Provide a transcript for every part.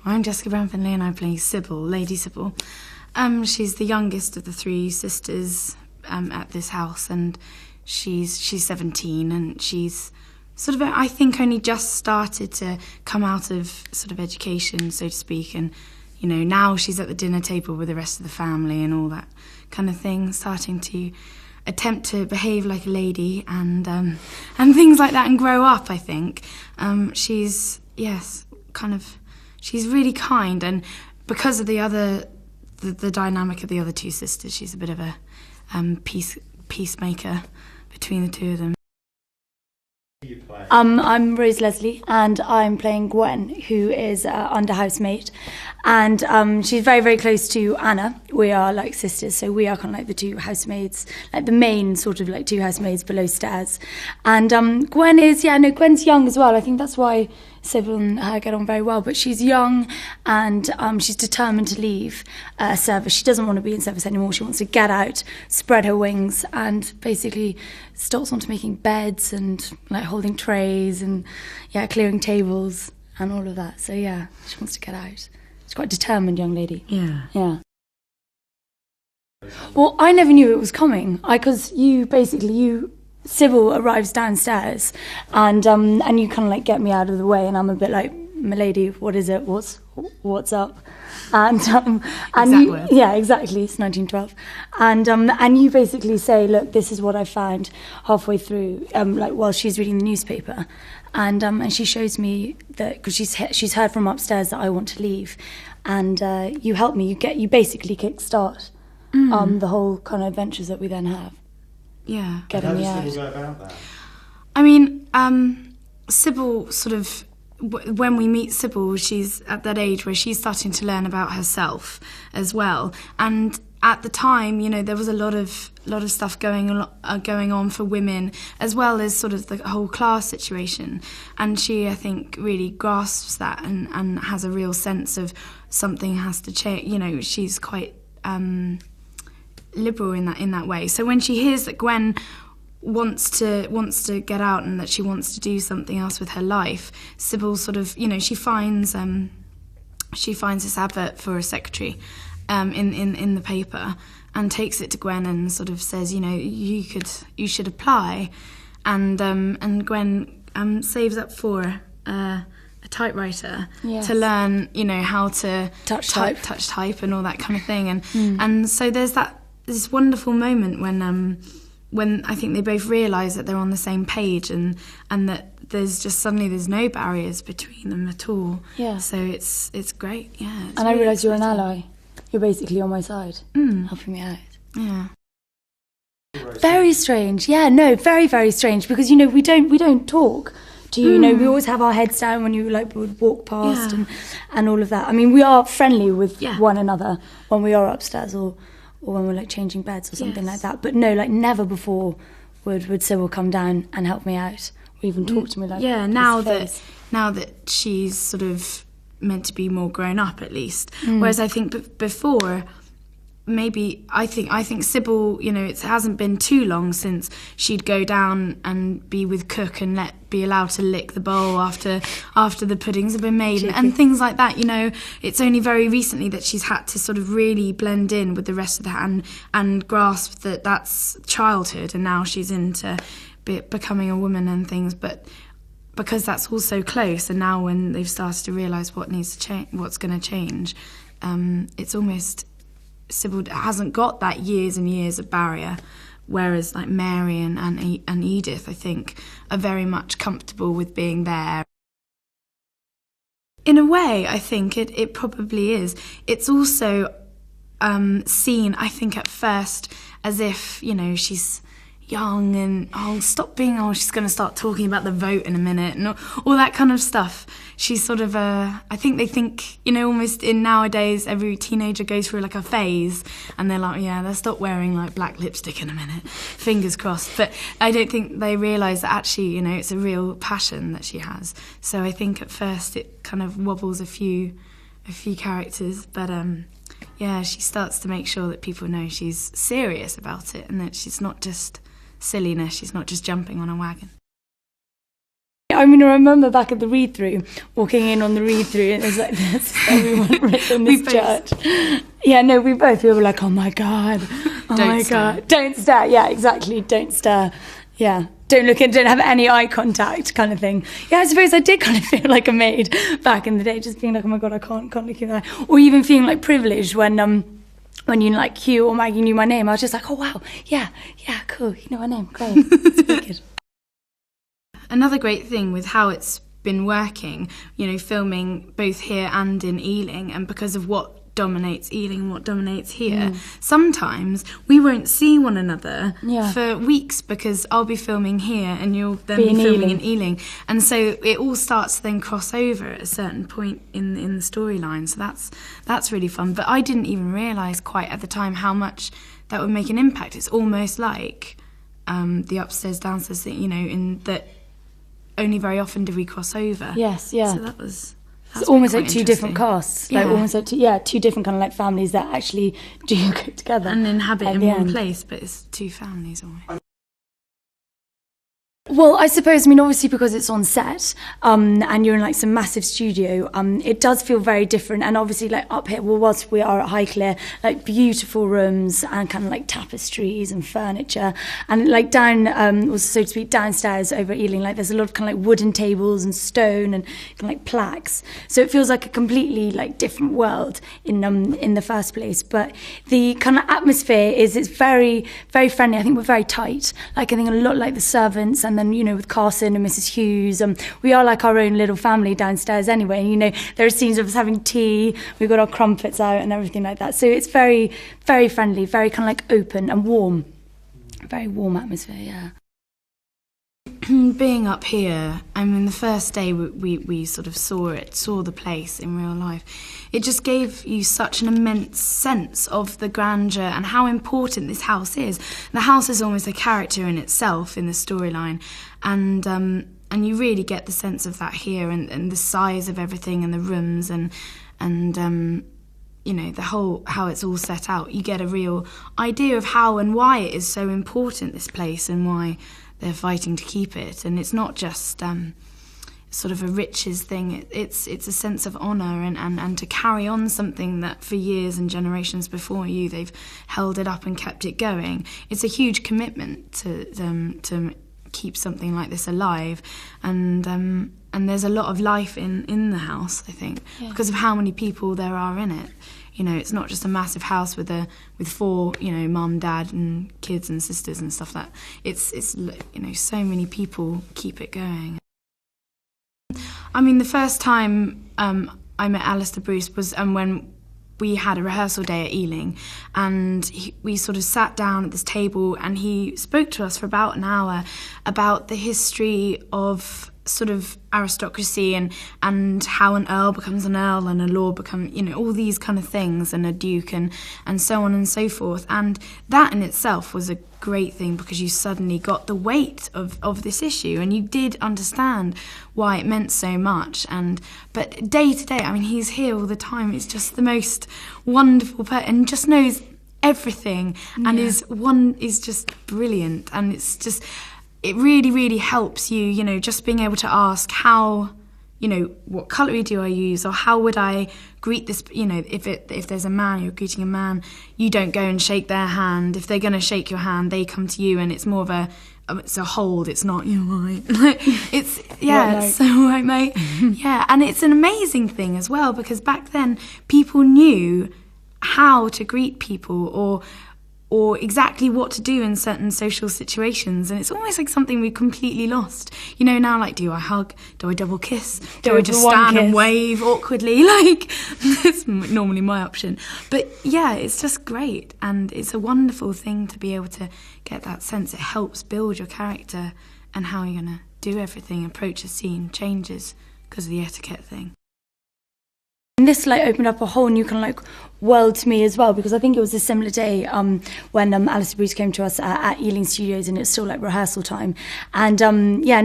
I'm Jessica Brown-Findlay and I play Sybil, Lady Sybil. She's the youngest of the three sisters at this house, and she's 17, and she's sort of, I think, only just started to come out of sort of education, so to speak, and you know, now she's at the dinner table with the rest of the family and all that kind of thing, starting to attempt to behave like a lady and things like that and grow up, I think. She's really kind, and because of the dynamic of the other two sisters, she's a bit of a peacemaker between the two of them. I'm Rose Leslie, and I'm playing Gwen, who is under housemate, and she's very, very close to Anna. We are like sisters, so we are kind of like the two housemaids, like the main sort of like two housemaids below stairs. And Gwen is, Gwen's young as well. I think that's why Sybil and her get on very well, but she's young and she's determined to leave service. She doesn't want to be in service anymore. She wants to get out, spread her wings, and basically starts on to making beds and like holding trays and clearing tables and all of that. So yeah, she wants to get out. She's quite a determined young lady. Yeah. Well, I never knew it was coming. Because Sybil arrives downstairs, and you kind of like get me out of the way, and I'm a bit like, "Milady, what is it? What's up?" And exactly. It's 1912, and you basically say, "Look, this is what I found halfway through, like while she's reading the newspaper," and she shows me that because she's heard from upstairs that I want to leave, and you help me. You basically kickstart the whole kind of adventures that we then have. Yeah. How does Sybil go about that? I mean, Sybil sort of, when we meet Sybil, she's at that age where she's starting to learn about herself as well. And at the time, you know, there was a lot of stuff going on for women, as well as sort of the whole class situation. And she, I think, really grasps that and has a real sense of something has to change. You know, she's quite liberal in that way. So when she hears that Gwen wants to get out and that she wants to do something else with her life, Sybil sort of, you know, she finds this advert for a secretary in the paper and takes it to Gwen and sort of says, you know, you should apply, and Gwen saves up for a typewriter to learn, you know, how to touch type and all that kind of thing, and so there's this wonderful moment when I think they both realise that they're on the same page and that there's no barriers between them at all. Yeah. So it's great. Yeah. And really I realise you're an ally. You're basically on my side, helping me out. Yeah. Very strange. Yeah. No. Very, very strange, because you know we don't talk. Do you know? We always have our heads down when you would walk past and all of that. I mean, we are friendly with one another when we are upstairs or when we're like changing beds or something like that. But no, like never before would Sybil come down and help me out or even talk to me like now that she's sort of meant to be more grown up, at least. Whereas I think before, maybe I think Sybil, you know, it hasn't been too long since she'd go down and be with cook and be allowed to lick the bowl after the puddings have been made and things like that. You know, it's only very recently that she's had to sort of really blend in with the rest of the and grasp that that's childhood, and now she's into becoming a woman and things. But because that's all so close, and now when they've started to realise what needs to change, what's going to change, it's almost Sybil hasn't got that years and years of barrier, whereas like Mary and Edith, I think, are very much comfortable with being there. In a way, I think it probably is. It's also seen, I think, at first as if, you know, she's young and she's going to start talking about the vote in a minute and all that kind of stuff. She's sort of I think they think, you know, almost in nowadays every teenager goes through like a phase and they're like, they'll stop wearing like black lipstick in a minute, fingers crossed. But I don't think they realise that actually, you know, it's a real passion that she has. So I think at first it kind of wobbles a few characters, but she starts to make sure that people know she's serious about it and that she's not just silliness, she's not just jumping on a wagon. I mean, I remember back at the read-through, walking in on the read-through, and it was like this, everyone written this church. Yeah, no, we were like, oh my God, God, don't stare. Yeah, exactly, don't stare. Yeah, don't look in, don't have any eye contact kind of thing. Yeah, I suppose I did kind of feel like a maid back in the day, just being like, oh my God, I can't look in the eye. Or even feeling like privileged when you like Hugh or Maggie knew my name. I was just like, oh wow, yeah, cool, you know my name, great, it's wicked. Another great thing with how it's been working, you know, filming both here and in Ealing, and because of what dominates Ealing and what dominates here, sometimes we won't see one another for weeks because I'll be filming here and you'll then be filming in Ealing. And so it all starts to then cross over at a certain point in the storyline. So that's really fun. But I didn't even realise quite at the time how much that would make an impact. It's almost like the upstairs, downstairs thing, you know, in that only very often do we cross over. Yes, yeah. So that's it's almost like two different casts, like almost like two different kind of like families that actually do go together and inhabit in one place, but it's two families almost. Well, I suppose, I mean, obviously because it's on set and you're in like some massive studio, it does feel very different. And obviously like up here, well, whilst we are at Highclere, like beautiful rooms and kind of like tapestries and furniture. And like down, or so to speak, downstairs over at Ealing, like there's a lot of kind of like wooden tables and stone and kind of like plaques. So it feels like a completely like different world in the first place. But the kind of atmosphere it's very, very friendly. I think we're very tight. Like I think a lot like the servants and then, you know, with Carson and Mrs. Hughes, we are like our own little family downstairs anyway. And, you know, there are scenes of us having tea, we've got our crumpets out and everything like that. So it's very, very friendly, very kind of like open and warm. Very warm atmosphere, yeah. Being up here, I mean, the first day we sort of saw the place in real life, it just gave you such an immense sense of the grandeur and how important this house is. The house is almost a character in itself in the storyline, and you really get the sense of that here, and the size of everything and the rooms and you know, the whole, how it's all set out. You get a real idea of how and why it is so important, this place, and why they're fighting to keep it. And it's not just sort of a riches thing. It's a sense of honour and to carry on something that for years and generations before you, they've held it up and kept it going. It's a huge commitment to keep something like this alive. And there's a lot of life in the house, I think, because of how many people there are in it. You know, it's not just a massive house with four, you know, mum, dad, and kids and sisters and stuff like that. It's you know, so many people keep it going. I mean, the first time I met Alistair Bruce was when we had a rehearsal day at Ealing, and we sort of sat down at this table, and he spoke to us for about an hour about the history of sort of aristocracy and how an earl becomes an earl and a lord becomes, you know, all these kind of things, and a duke and so on and so forth. And that in itself was a great thing, because you suddenly got the weight of this issue, and you did understand why it meant so much. But day to day, I mean, he's here all the time. It's just the most wonderful person, and just knows everything, and is just brilliant. And it's just, it really, really helps you, you know, just being able to ask how, you know, what cutlery do I use, or how would I greet this, you know, if there's a man, you're greeting a man, you don't go and shake their hand. If they're going to shake your hand, they come to you, and it's more of it's a hold, it's not, you're right. Like, it's, it's so right, mate. Yeah, and it's an amazing thing as well, because back then people knew how to greet people, or exactly what to do in certain social situations, and it's almost like something we completely lost. You know, now, like, do I hug? Do I double kiss? Do I just stand and wave awkwardly? Like, it's normally my option. But yeah, it's just great, and it's a wonderful thing to be able to get that sense. It helps build your character and how you're going to do everything, approach a scene, changes because of the etiquette thing. And this like opened up a whole new kind of like world to me as well, because I think it was a similar day when Alistair Bruce came to us at Ealing Studios, and it's still like rehearsal time. And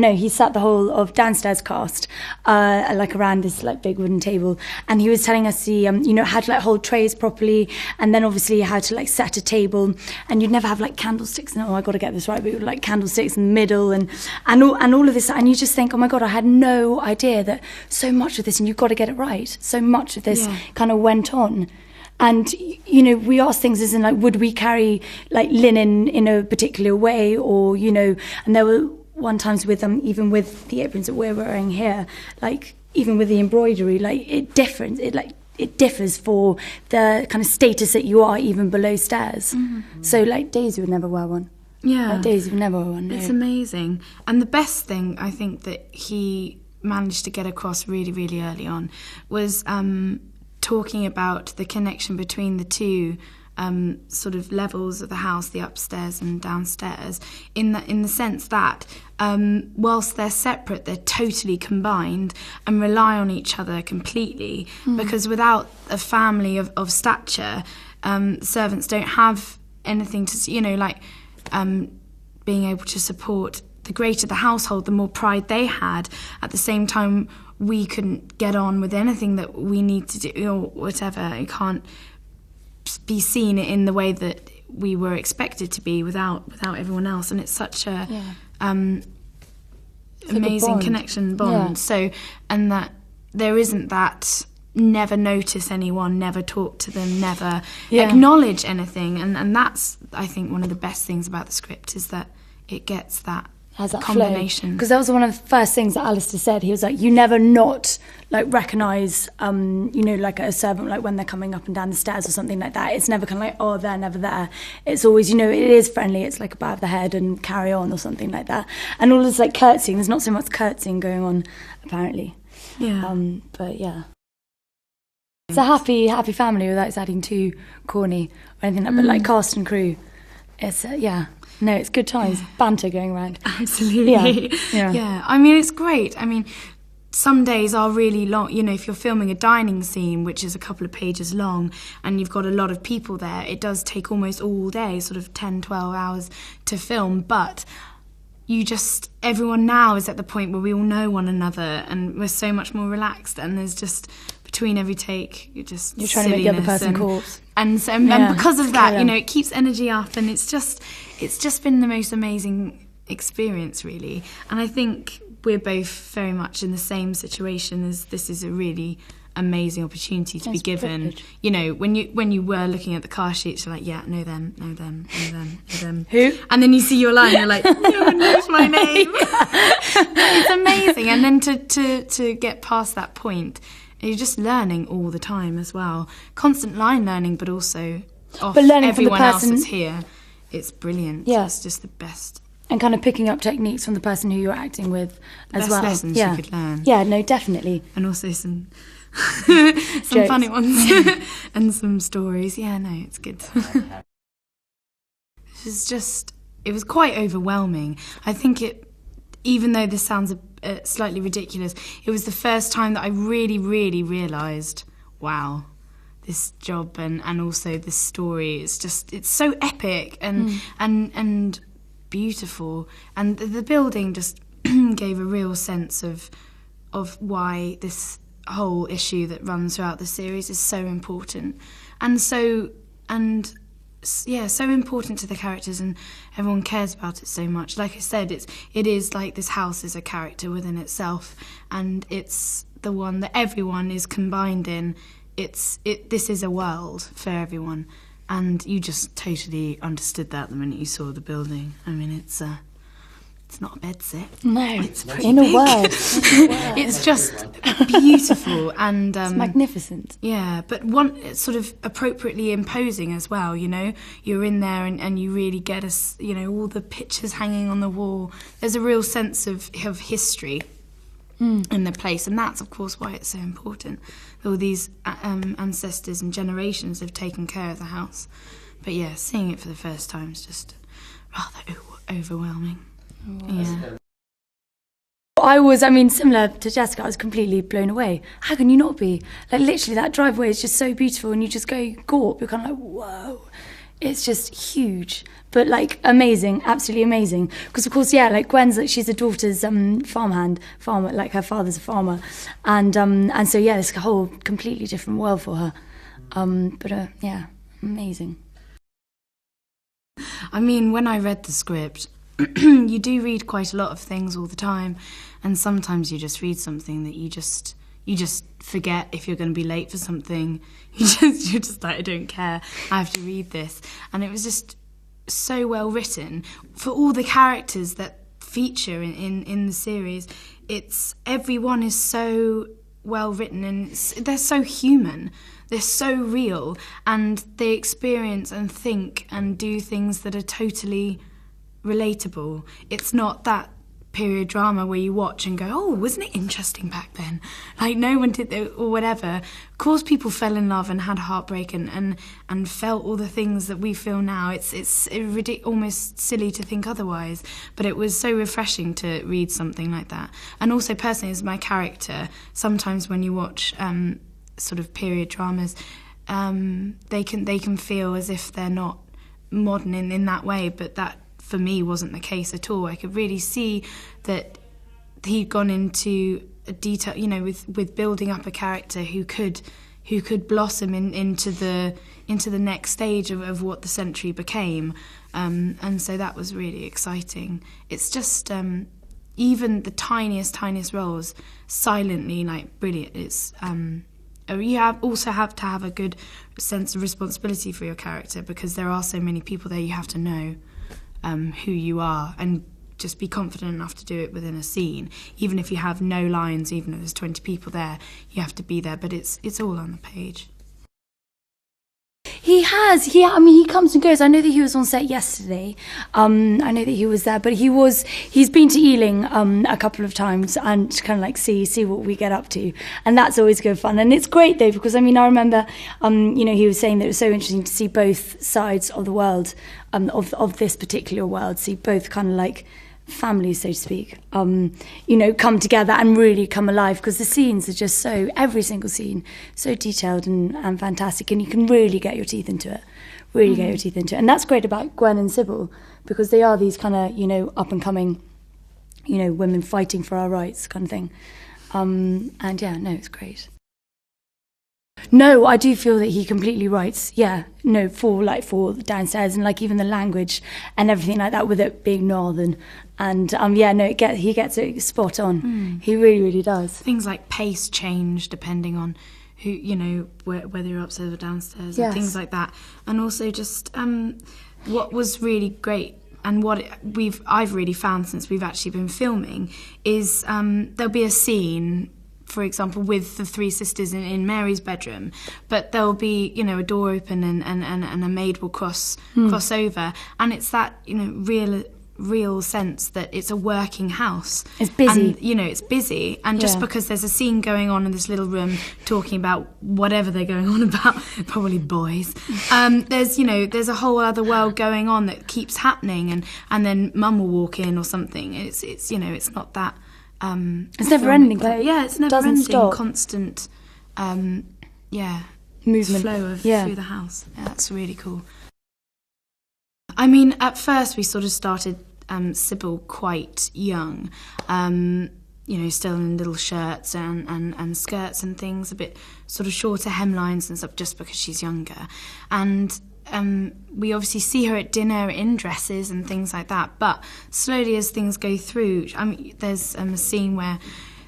he sat the whole of downstairs cast like around this like big wooden table, and he was telling us how to like hold trays properly, and then obviously how to like set a table, and you'd never have like candlesticks. And I got to get this right, but like candlesticks in the middle, and all of this, and you just think, oh my God, I had no idea that so much of this, and you've got to get it right. So much of this kind of went on. And, we asked things as in, like, would we carry, like, linen in a particular way, or, and there were one times with even with the aprons that we're wearing here, like, even with the embroidery, like, it differs for the kind of status that you are even below stairs. Mm-hmm. So, like, Daisy would never wear one. Yeah. Like, Daisy would never wear one. No. It's amazing. And the best thing, I think, that he managed to get across really, really early on was talking about the connection between the two sort of levels of the house, the upstairs and downstairs, in the sense that whilst they're separate, they're totally combined and rely on each other completely. Because without a family of stature, servants don't have anything to, being able to support. The greater the household, the more pride they had. At the same time, we couldn't get on with anything that we need to do or whatever. It can't be seen in the way that we were expected to be without everyone else. And it's such a amazing bond. Connection bond. Yeah. So, and that there isn't that never notice anyone, never talk to them, never acknowledge anything. And that's, I think, one of the best things about the script is that it gets that has that combination. Because that was one of the first things that Alistair said. He was like, you never not like recognise, like a servant, like when they're coming up and down the stairs or something like that. It's never kind of like, oh, they're never there. It's always, it is friendly. It's like above the head and carry on or something like that. And all this like curtsying. There's not so much curtsying going on, apparently. Yeah. But yeah. It's a happy family without adding too corny or anything like that. But like cast and crew, it's no, it's good times. Banter going around. Absolutely. Yeah. I mean, it's great. I mean, some days are really long. If you're filming a dining scene, which is a couple of pages long, and you've got a lot of people there, it does take almost all day, sort of 10, 12 hours to film. But everyone now is at the point where we all know one another, and we're so much more relaxed, and there's just, between every take, you're trying to make the other person corpse. And because of that, it keeps energy up, and it's just been the most amazing experience, really. And I think we're both very much in the same situation, as this is a really amazing opportunity to be given. Privilege. When you were looking at the cast sheets, you're like, yeah, know them. Who? And then you see your line, you're like, no one knows my name. It's amazing. And then to get past that point, you're just learning all the time as well. Constant line learning, but also off everyone else that's here. It's brilliant. Yeah. It's just the best. And kind of picking up techniques from the person who you're acting with as well. Best lessons you could learn. Yeah, no, definitely. And also some funny ones and some stories. Yeah, no, it's good. It was quite overwhelming. I think even though this sounds slightly ridiculous, it was the first time that I really, really realised, wow, this job and also this story, it's so epic and beautiful. And the building just gave a real sense of why this whole issue that runs throughout the series is so important. So important to the characters, and everyone cares about it so much. Like I said, it is like this house is a character within itself, and it's the one that everyone is combined in. This is a world for everyone, and you just totally understood that the minute you saw the building. I mean, it's not a bed set. No, it's pretty in big. A word. It's just beautiful and it's magnificent. Yeah, but it's sort of appropriately imposing as well. You're in there and you really get all the pictures hanging on the wall. There's a real sense of history in the place, and that's of course why it's so important. All these ancestors and generations have taken care of the house. But yeah, seeing it for the first time is just rather overwhelming. Yeah. Similar to Jessica, I was completely blown away. How can you not be? Like, literally, that driveway is just so beautiful, and you just go gawp. You're kind of like, whoa. It's just huge, but like amazing, absolutely amazing. Because of course, yeah, like Gwen's, like, she's a daughter's farmer, like her father's a farmer, and so yeah, it's a whole completely different world for her. Yeah, amazing. I mean, when I read the script, you do read quite a lot of things all the time, and sometimes you just read something that you just forget if you're going to be late for something. You're just like, I don't care, I have to read this. And it was just so well written for all the characters that feature in the series. Everyone is so well written, and they're so human, they're so real, and they experience and think and do things that are totally relatable. It's not that period drama where you watch and go, oh, wasn't it interesting back then? Like, no one did that, or whatever. Of course, people fell in love and had heartbreak and felt all the things that we feel now. It's almost silly to think otherwise, but it was so refreshing to read something like that. And also, personally, as my character, sometimes when you watch sort of period dramas, they can feel as if they're not modern in that way, but that for me wasn't the case at all. I could really see that he'd gone into a detail, with building up a character who could blossom into the next stage of what the century became, and so that was really exciting. It's just even the tiniest roles, silently, like, brilliant. It's you also have to have a good sense of responsibility for your character, because there are so many people there. You have to know who you are, and just be confident enough to do it within a scene. Even if you have no lines, even if there's 20 people there, you have to be there, but it's all on the page. He comes and goes. I know that he was on set yesterday. I know that he was there, but he's been to Ealing a couple of times, and to kind of like see what we get up to, and that's always good fun. And it's great though, because I remember he was saying that it was so interesting to see both sides of the world, of this particular world, see both kind of like families, so to speak, come together and really come alive, because the scenes are just every single scene, so detailed and fantastic, and you can really get your teeth into it, And that's great about Gwen and Sybil, because they are these kind of, up and coming, women fighting for our rights kind of thing. And yeah, no, it's great. No, I do feel that he completely writes, for Downstairs, and like even the language and everything like that, with it being northern, and he gets it spot on. He really, really does. Things like pace change depending on who, whether you're upstairs or downstairs, yes, and things like that. And also just what was really great, and what I've really found since we've actually been filming, is there'll be a scene, for example, with the three sisters in Mary's bedroom, but there'll be, a door open and a maid will cross over, and it's that, real sense that it's a working house. It's busy. And, it's busy, and just because there's a scene going on in this little room talking about whatever they're going on about, probably boys, there's a whole other world going on that keeps happening, and then mum will walk in or something. It's not that... it's never ending. It's never ending. Stop. Constant, movement, flow through the house. Yeah, that's really cool. At first we sort of started Sybil quite young, still in little shirts and skirts and things, a bit sort of shorter hemlines and stuff, just because she's younger, and we obviously see her at dinner in dresses and things like that, but slowly as things go through, there's a scene where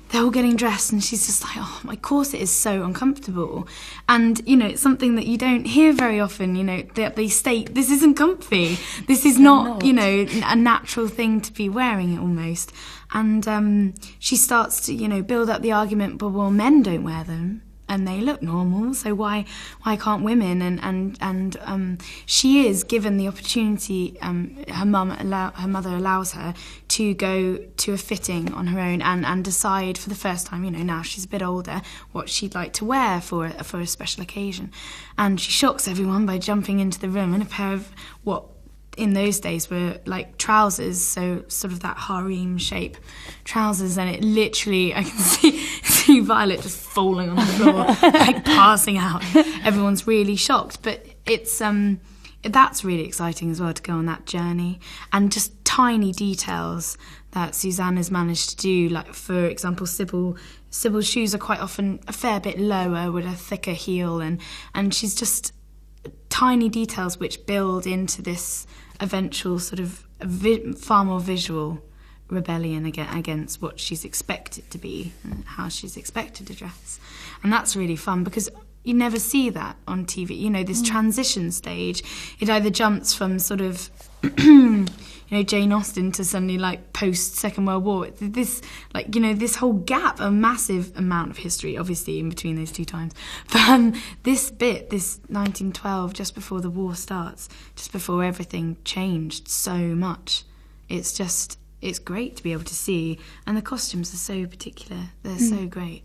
they're all getting dressed and she's just like, oh, my corset is so uncomfortable. And, it's something that you don't hear very often, that they state, this isn't comfy. This is not, a natural thing to be wearing, almost. And she starts to, build up the argument, but, well, men don't wear them, and they look normal, so why can't women? And she is given the opportunity. Her mother allows her to go to a fitting on her own and decide for the first time. Now she's a bit older, what she'd like to wear for a special occasion. And she shocks everyone by jumping into the room in a pair of what in those days were like trousers, so sort of that harem shape trousers, and it literally, I can see Violet just falling on the floor, like passing out. Everyone's really shocked, but it's that's really exciting as well, to go on that journey, and just tiny details that Suzanne has managed to do. Like, for example, Sybil's shoes are quite often a fair bit lower with a thicker heel, and she's just tiny details which build into this eventual sort of far more visual rebellion against what she's expected to be and how she's expected to dress. And that's really fun, because you never see that on TV. You know, this transition stage, it either jumps from sort of Jane Austen to suddenly like post Second World War. This, like, this whole gap, a massive amount of history obviously in between those two times. But this 1912, just before the war starts, just before everything changed so much, it's great to be able to see. And the costumes are so particular. They're so great.